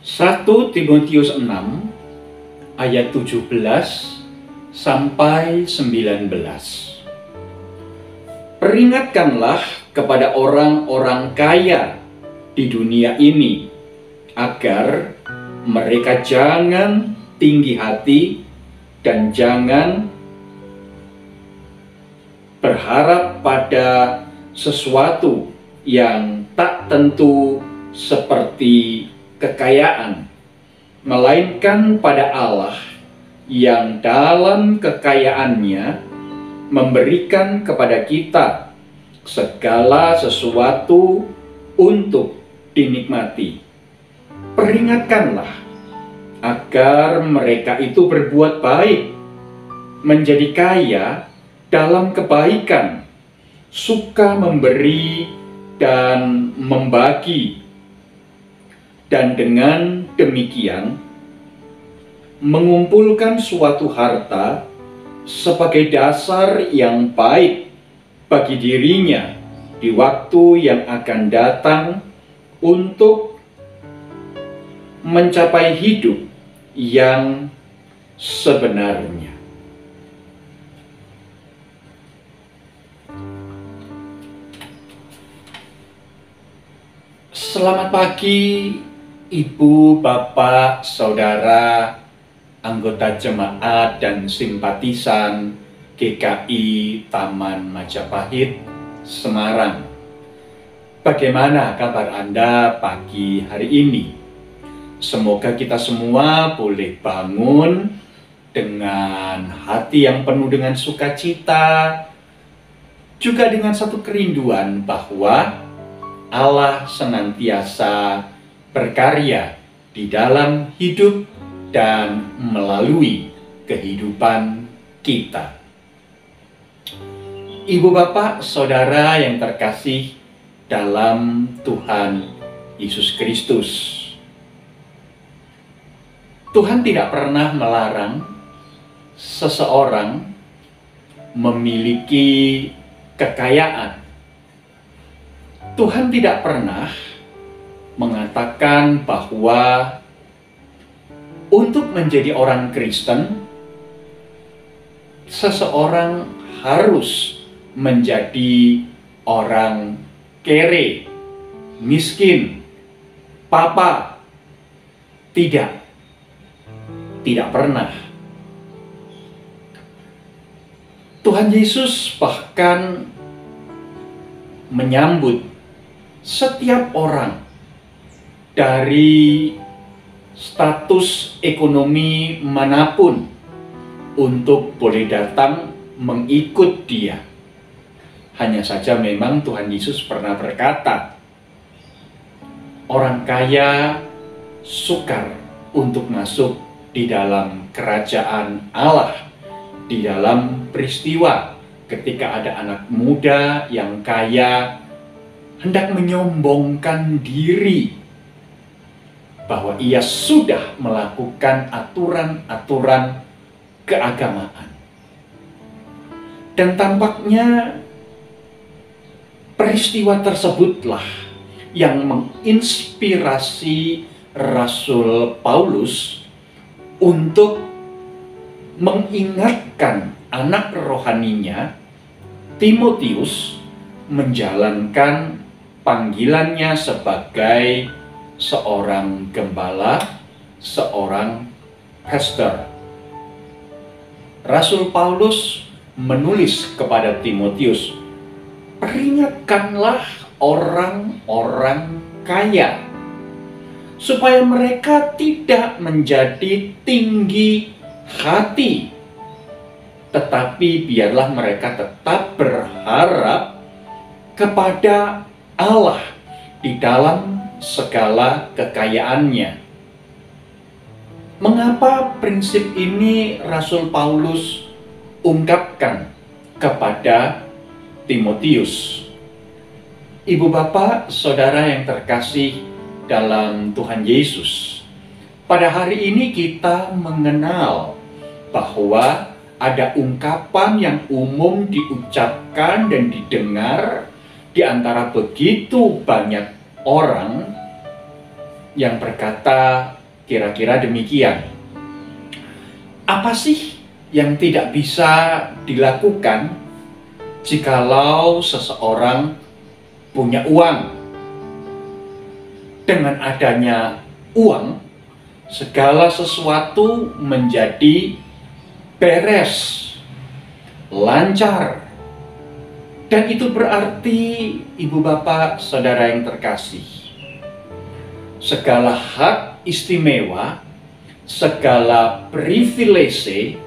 1 Timotius 6 ayat 17 sampai 19. Peringatkanlah kepada orang-orang kaya di dunia ini agar mereka jangan tinggi hati dan jangan berharap pada sesuatu yang tak tentu seperti kekayaan, melainkan pada Allah yang dalam kekayaannya memberikan kepada kita segala sesuatu untuk dinikmati. Peringatkanlah agar mereka itu berbuat baik, menjadi kaya dalam kebaikan, suka memberi dan membagi, dan dengan demikian mengumpulkan suatu harta sebagai dasar yang baik bagi dirinya di waktu yang akan datang untuk mencapai hidup yang sebenarnya. Selamat pagi, Ibu, Bapak, Saudara, anggota jemaat dan simpatisan GKI Taman Majapahit, Semarang. Bagaimana kabar Anda pagi hari ini? Semoga kita semua boleh bangun dengan hati yang penuh dengan sukacita, juga dengan satu kerinduan bahwa Allah senantiasa berkarya di dalam hidup dan melalui kehidupan kita. Ibu, Bapak, Saudara yang terkasih dalam Tuhan Yesus Kristus, Tuhan tidak pernah melarang seseorang memiliki kekayaan. Tuhan tidak pernah mengatakan bahwa untuk menjadi orang Kristen, seseorang harus menjadi orang kere, miskin, papa. Tidak pernah. Tuhan Yesus bahkan menyambut setiap orang dari status ekonomi manapun untuk boleh datang mengikut Dia. Hanya saja memang Tuhan Yesus pernah berkata, orang kaya sukar untuk masuk di dalam kerajaan Allah. Di dalam peristiwa ketika ada anak muda yang kaya hendak menyombongkan diri bahwa ia sudah melakukan aturan-aturan keagamaan. Dan tampaknya peristiwa tersebutlah yang menginspirasi Rasul Paulus untuk mengingatkan anak rohaninya Timotius menjalankan panggilannya sebagai seorang gembala, seorang pastor. Rasul Paulus menulis kepada Timotius, peringatkanlah orang-orang kaya supaya mereka tidak menjadi tinggi hati, tetapi biarlah mereka tetap berharap kepada Allah di dalam segala kekayaannya. Mengapa prinsip ini Rasul Paulus ungkapkan kepada Timotius? Ibu, Bapak, Saudara yang terkasih dalam Tuhan Yesus, pada hari ini kita mengenal bahwa ada ungkapan yang umum diucapkan dan didengar di antara begitu banyak orang yang berkata Kira-kira demikian. Apa sih yang tidak bisa dilakukan jikalau seseorang punya uang? Dengan adanya uang, segala sesuatu menjadi beres, lancar. Dan itu berarti, ibu bapak, saudara yang terkasih, segala hak istimewa, segala privilege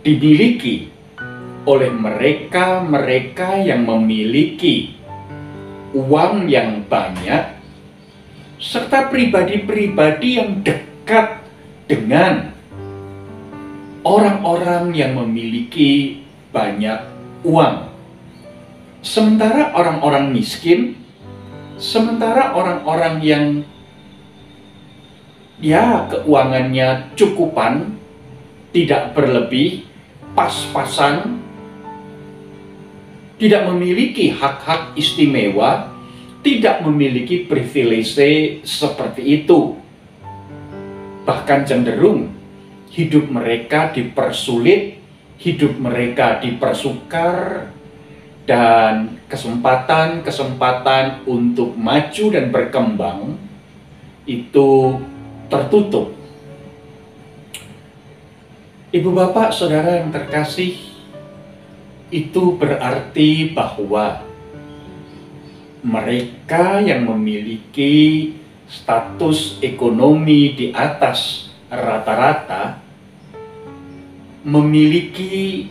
dimiliki oleh mereka-mereka yang memiliki uang yang banyak, serta pribadi-pribadi yang dekat dengan orang-orang yang memiliki banyak uang. Sementara orang-orang miskin, sementara orang-orang yang keuangannya cukupan, tidak berlebih, pas-pasan, tidak memiliki hak-hak istimewa, tidak memiliki privilege seperti itu. Bahkan cenderung hidup mereka dipersulit, hidup mereka dipersukar, dan kesempatan-kesempatan untuk maju dan berkembang itu tertutup. Ibu bapak saudara yang terkasih, itu berarti bahwa mereka yang memiliki status ekonomi di atas rata-rata memiliki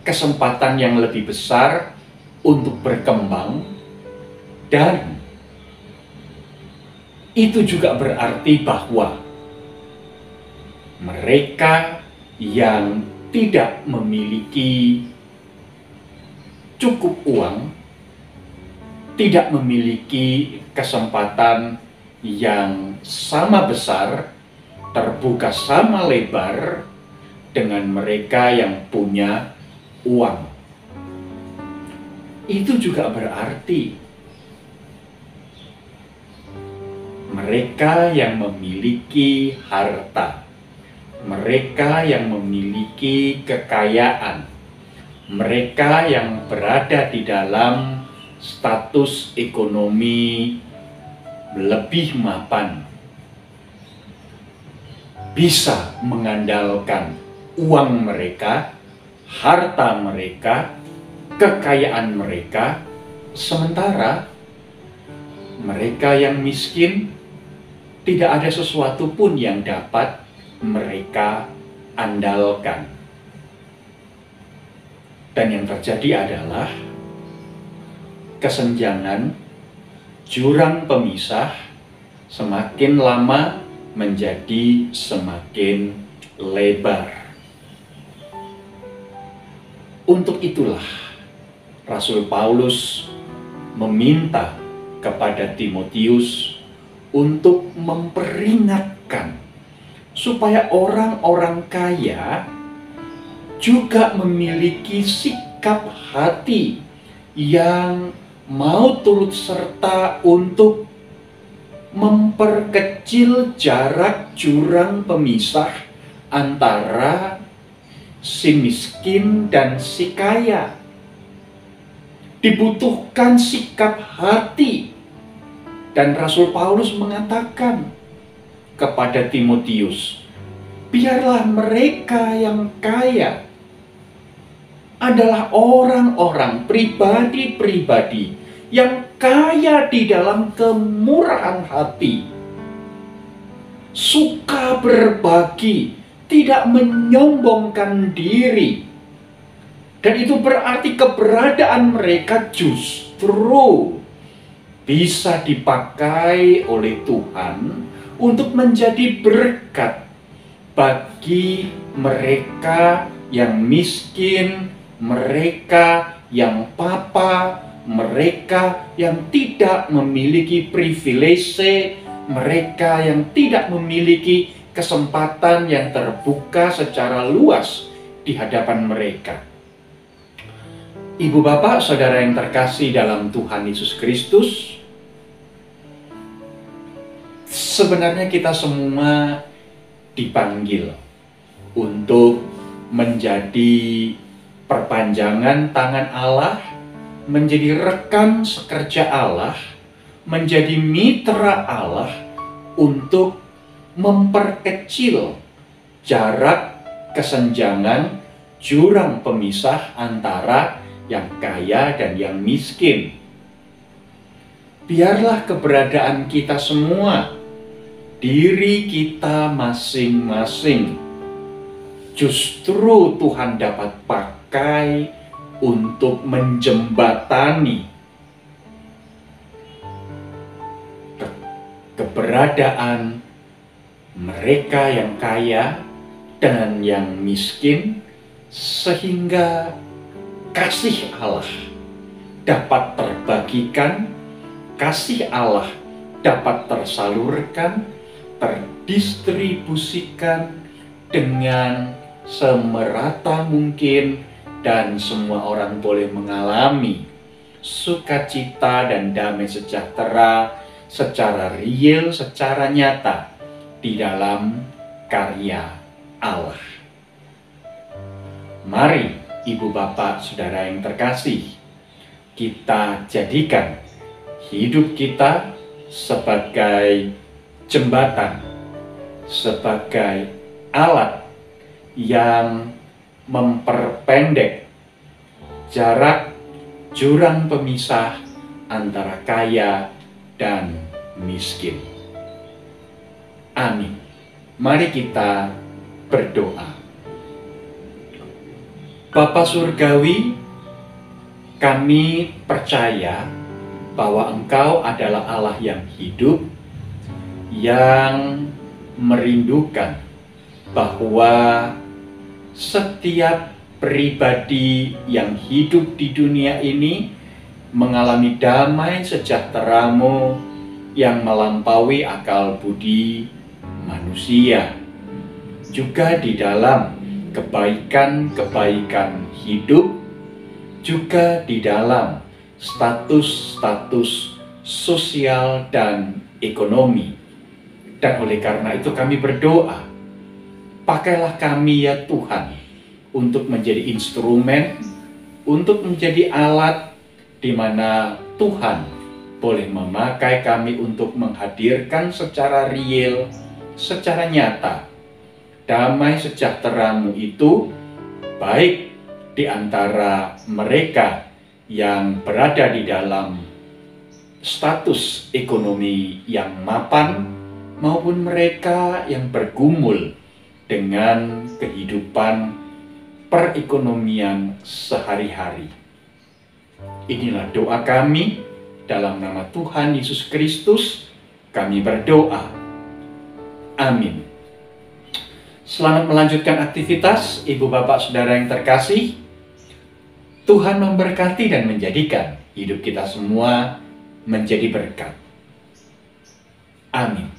kesempatan yang lebih besar untuk berkembang, dan itu juga berarti bahwa mereka yang tidak memiliki cukup uang, tidak memiliki kesempatan yang sama besar, terbuka sama lebar dengan mereka yang punya uang. Itu juga berarti mereka yang memiliki harta, mereka yang memiliki kekayaan, mereka yang berada di dalam status ekonomi lebih mapan, bisa mengandalkan uang mereka, harta mereka, kekayaan mereka, sementara mereka yang miskin tidak ada sesuatu pun yang dapat mereka andalkan. Dan yang terjadi adalah kesenjangan, jurang pemisah semakin lama menjadi semakin lebar. Untuk itulah Rasul Paulus meminta kepada Timotius untuk memperingatkan supaya orang-orang kaya juga memiliki sikap hati yang mau turut serta untuk memperkecil jarak jurang pemisah antara si miskin dan si kaya. Dibutuhkan sikap hati, dan Rasul Paulus mengatakan kepada Timotius, biarlah mereka yang kaya adalah orang-orang, pribadi-pribadi yang kaya di dalam kemurahan hati, suka berbagi, tidak menyombongkan diri. Dan itu berarti keberadaan mereka justru bisa dipakai oleh Tuhan untuk menjadi berkat bagi mereka yang miskin, mereka yang papa, mereka yang tidak memiliki privilege, mereka yang tidak memiliki kesempatan yang terbuka secara luas di hadapan mereka. Ibu bapak saudara yang terkasih dalam Tuhan Yesus Kristus, sebenarnya kita semua dipanggil untuk menjadi perpanjangan tangan Allah, menjadi rekan sekerja Allah, menjadi mitra Allah untuk memperkecil jarak kesenjangan jurang pemisah antara yang kaya dan yang miskin. Biarlah keberadaan kita semua, diri kita masing-masing, justru Tuhan dapat pakai untuk menjembatani keberadaan mereka yang kaya dan yang miskin, sehingga kasih Allah dapat terbagikan, kasih Allah dapat tersalurkan, terdistribusikan dengan semerata mungkin, dan semua orang boleh mengalami sukacita dan damai sejahtera secara real, secara nyata di dalam karya Allah. Mari Ibu Bapak Saudara yang terkasih, kita jadikan hidup kita sebagai jembatan, sebagai alat yang memperpendek jarak jurang pemisah antara kaya dan miskin. Amin. Mari kita berdoa. Bapa Surgawi, kami percaya bahwa Engkau adalah Allah yang hidup, yang merindukan bahwa setiap pribadi yang hidup di dunia ini mengalami damai sejahtera-Mu yang melampaui akal budi manusia, juga di dalam kebaikan-kebaikan hidup, juga di dalam status-status sosial dan ekonomi. Dan oleh karena itu kami berdoa, pakailah kami ya Tuhan untuk menjadi instrumen, untuk menjadi alat di mana Tuhan boleh memakai kami untuk menghadirkan secara real, secara nyata, damai sejahtera-Mu itu baik di antara mereka yang berada di dalam status ekonomi yang mapan maupun mereka yang bergumul dengan kehidupan perekonomian sehari-hari. Inilah doa kami, dalam nama Tuhan Yesus Kristus kami berdoa. Amin. Selamat melanjutkan aktivitas Ibu Bapak Saudara yang terkasih. Tuhan memberkati dan menjadikan hidup kita semua menjadi berkat. Amin.